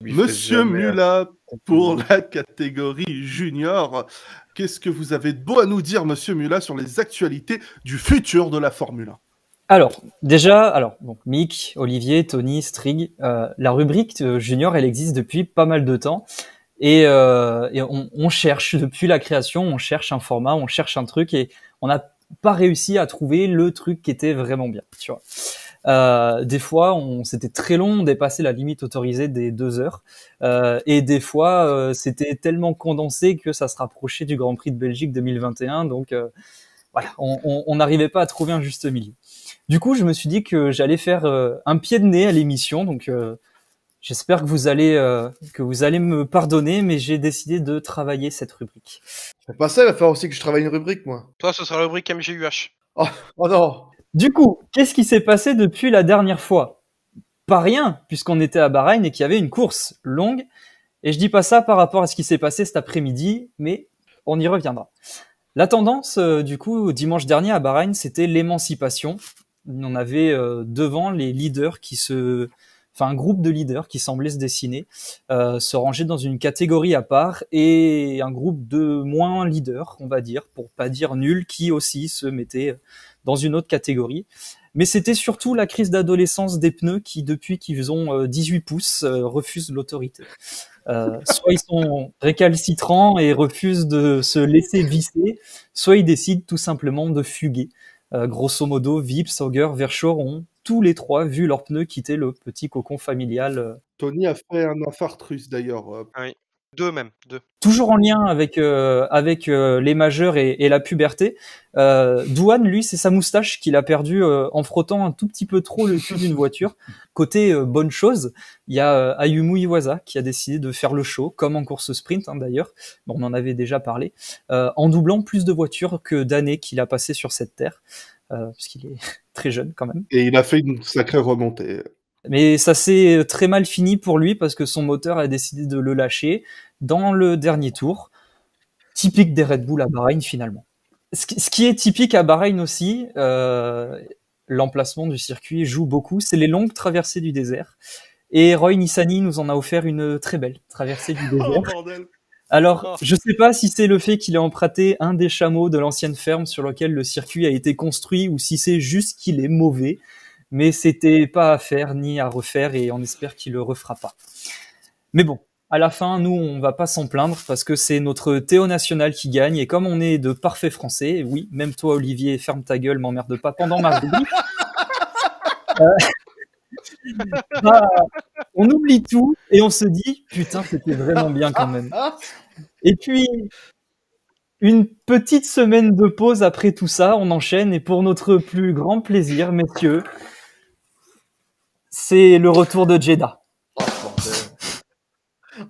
lui ferait Monsieur jamais un Mulat, pour compliment. la catégorie junior, qu'est-ce que vous avez de beau à nous dire, Monsieur Mulat, sur les actualités du futur de la Formule 1? Alors, déjà, donc Mick, Olivier, Tony, Strig, la rubrique junior, elle existe depuis pas mal de temps. Et on cherche, depuis la création, on cherche un format, on cherche un truc, et on n'a pas réussi à trouver le truc qui était vraiment bien, tu vois. Des fois, c'était très long, on dépassait la limite autorisée des 2 heures. Et des fois, c'était tellement condensé que ça se rapprochait du Grand Prix de Belgique 2021. Donc, voilà, on n'arrivait pas à trouver un juste milieu. Du coup, je me suis dit que j'allais faire un pied de nez à l'émission. Donc, j'espère que vous allez me pardonner, mais j'ai décidé de travailler cette rubrique. C'est pas ça, il va falloir aussi que je travaille une rubrique, moi. Toi, ce sera la rubrique MGUH. Oh non. Du coup, qu'est-ce qui s'est passé depuis la dernière fois? Pas rien, puisqu'on était à Bahreïn et qu'il y avait une course longue. Et je dis pas ça par rapport à ce qui s'est passé cet après-midi, mais on y reviendra. La tendance, du coup, dimanche dernier à Bahreïn, c'était l'émancipation. On avait devant les leaders un groupe de leaders qui semblait se dessiner, se ranger dans une catégorie à part, et un groupe de moins leaders, on va dire, pour pas dire nuls, qui aussi se mettaient dans une autre catégorie. Mais c'était surtout la crise d'adolescence des pneus qui, depuis qu'ils ont 18 pouces, refusent l'autorité. Soit ils sont récalcitrants et refusent de se laisser visser, soit ils décident tout simplement de fuguer. Grosso modo, Vip, Sauger, Verschoor ont tous les trois vu leurs pneus quitter le petit cocon familial. Tony a fait un infarctus d'ailleurs. Oui. 2 même, 2. Toujours en lien avec les majeurs et la puberté. Douane, lui, c'est sa moustache qu'il a perdue en frottant un tout petit peu trop le cul d'une voiture. Côté bonne chose, il y a Ayumu Iwasa qui a décidé de faire le show, comme en course sprint d'ailleurs. Bon, on en avait déjà parlé, en doublant plus de voitures que d'années qu'il a passé sur cette terre, parce qu'il est très jeune quand même. Et il a fait une sacrée remontée. Mais ça s'est très mal fini pour lui parce que son moteur a décidé de le lâcher dans le dernier tour. Typique des Red Bull à Bahreïn finalement. Ce qui est typique à Bahreïn aussi, l'emplacement du circuit joue beaucoup, c'est les longues traversées du désert. Et Roy Nissany nous en a offert une très belle traversée du désert. Oh bordel! Alors, je sais pas si c'est le fait qu'il ait emprunté un des chameaux de l'ancienne ferme sur lequel le circuit a été construit ou si c'est juste qu'il est mauvais. Mais c'était pas à faire ni à refaire et on espère qu'il le refera pas. Mais bon, à la fin, nous, on va pas s'en plaindre parce que c'est notre Théo national qui gagne et comme on est de parfaits Français, oui, même toi, Olivier, ferme ta gueule, m'emmerde pas pendant ma rubrique. On oublie tout et on se dit, putain, c'était vraiment bien quand même. Et puis, une petite semaine de pause après tout ça, on enchaîne et pour notre plus grand plaisir, messieurs, c'est le retour de Jeddah. Oh, bordel.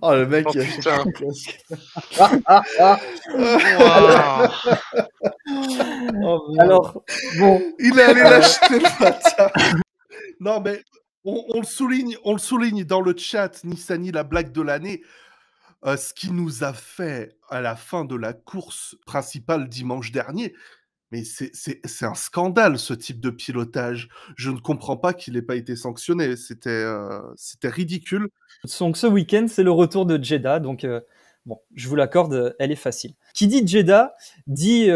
Oh, le mec, Oh, il a putain. Oh, merde. Alors, bon, Il est allé l'acheter le matin. Non, mais on le souligne dans le chat, Nissany, la blague de l'année. Ce qu'il nous a fait à la fin de la course principale dimanche dernier, mais c'est un scandale, ce type de pilotage. Je ne comprends pas qu'il n'ait pas été sanctionné. C'était ridicule. donc ce week-end, c'est le retour de Jeddah. Donc, bon, je vous l'accorde, elle est facile. Qui dit Jeddah dit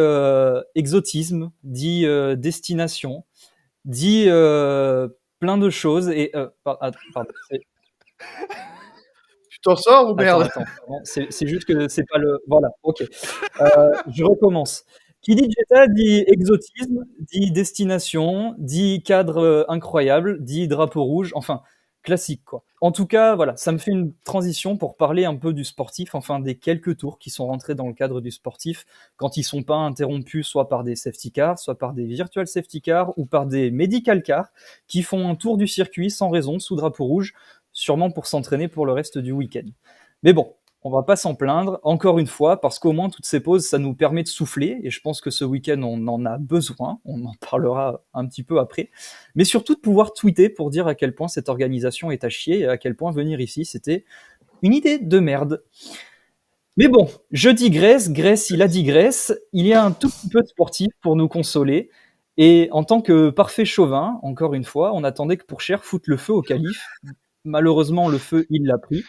exotisme, dit destination, dit plein de choses. Et pardon, Tu t'en sors ou merde? attends, non, c'est juste que c'est pas le. Voilà, ok. Je recommence. Qui dit Jeddah dit exotisme, dit destination, dit cadre incroyable, dit drapeau rouge, enfin classique quoi. En tout cas, voilà, ça me fait une transition pour parler un peu du sportif, enfin des quelques tours qui sont rentrés dans le cadre du sportif quand ils sont pas interrompus soit par des safety cars, soit par des virtual safety cars ou par des medical cars qui font un tour du circuit sans raison sous drapeau rouge, sûrement pour s'entraîner pour le reste du week-end. Mais bon, on va pas s'en plaindre, encore une fois, parce qu'au moins toutes ces pauses, ça nous permet de souffler, et je pense que ce week-end, on en a besoin, on en parlera un petit peu après, mais surtout de pouvoir tweeter pour dire à quel point cette organisation est à chier, et à quel point venir ici, c'était une idée de merde. Mais bon, je digresse, Grèce, il a digresse, il y a un tout petit peu de sportif pour nous consoler, et en tant que parfait chauvin, encore une fois, on attendait que Pourchère foute le feu au calife. malheureusement, le feu, il l'a pris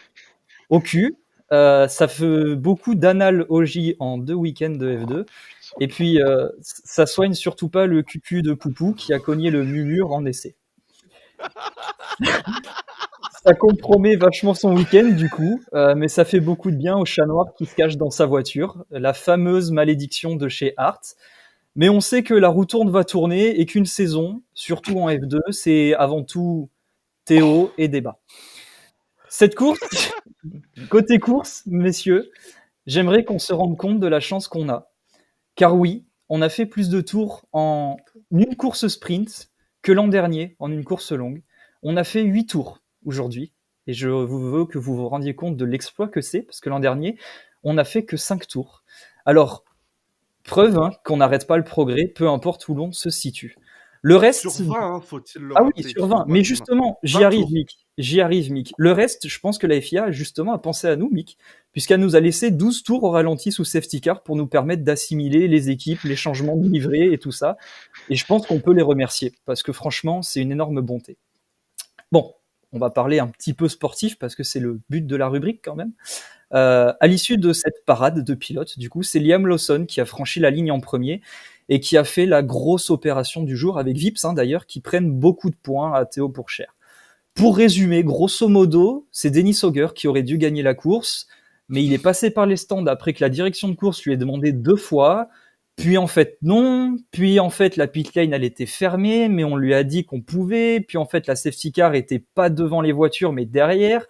au cul. Ça fait beaucoup d'anal OJ en 2 week-ends de F2. Et puis, ça soigne surtout pas le cucu de Poupou qui a cogné le mur en essai. Ça compromet vachement son week-end du coup, mais ça fait beaucoup de bien au chat noir qui se cache dans sa voiture, la fameuse malédiction de chez Hart. Mais on sait que la roue tourne va tourner et qu'une saison, surtout en F2, c'est avant tout Théo et débat. Cette course, côté course, messieurs, j'aimerais qu'on se rende compte de la chance qu'on a. Car oui, on a fait plus de tours en une course sprint que l'an dernier en une course longue. On a fait 8 tours aujourd'hui. Et je veux que vous vous rendiez compte de l'exploit que c'est, parce que l'an dernier, on n'a fait que 5 tours. Alors, preuve qu'on n'arrête pas le progrès, peu importe où l'on se situe. Le reste... Sur 20, faut-il le Ah oui, rappeler, sur 20. Mais justement, j'y 20 arrive, tours. Mick. J'y arrive, Mick. Le reste, je pense que la FIA, justement, a pensé à nous, Mick, puisqu'elle nous a laissé 12 tours au ralenti sous safety car pour nous permettre d'assimiler les équipes, les changements de livrée et tout ça. Et je pense qu'on peut les remercier, parce que franchement, c'est une énorme bonté. Bon, on va parler un petit peu sportif, parce que c'est le but de la rubrique quand même. À l'issue de cette parade de pilotes, du coup, c'est Liam Lawson qui a franchi la ligne en premier et qui a fait la grosse opération du jour avec Vips, d'ailleurs, qui prennent beaucoup de points à Théo Pourchaire. Pour résumer, grosso modo, c'est Dennis Auger qui aurait dû gagner la course, mais il est passé par les stands après que la direction de course lui ait demandé 2 fois, puis en fait non, puis en fait la pit lane elle était fermée, mais on lui a dit qu'on pouvait, puis en fait la safety car était pas devant les voitures mais derrière.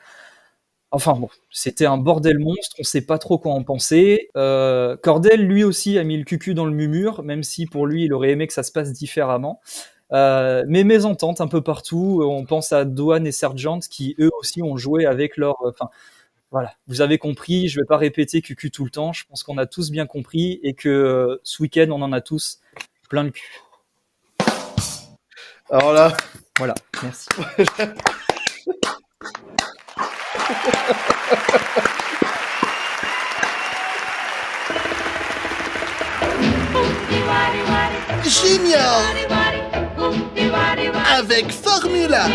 Enfin bon, c'était un bordel monstre, on sait pas trop quoi en penser. Cordel, lui aussi, a mis le cucu dans le murmure, même si pour lui, il aurait aimé que ça se passe différemment. Mais mésentente un peu partout, on pense à Doan et Sergeant qui eux aussi ont joué avec leur... Enfin, voilà, vous avez compris, je vais pas répéter cucu tout le temps, je pense qu'on a tous bien compris et que ce week-end, on en a tous plein le cul. Alors là, Voilà, merci. Génial! Avec Formula!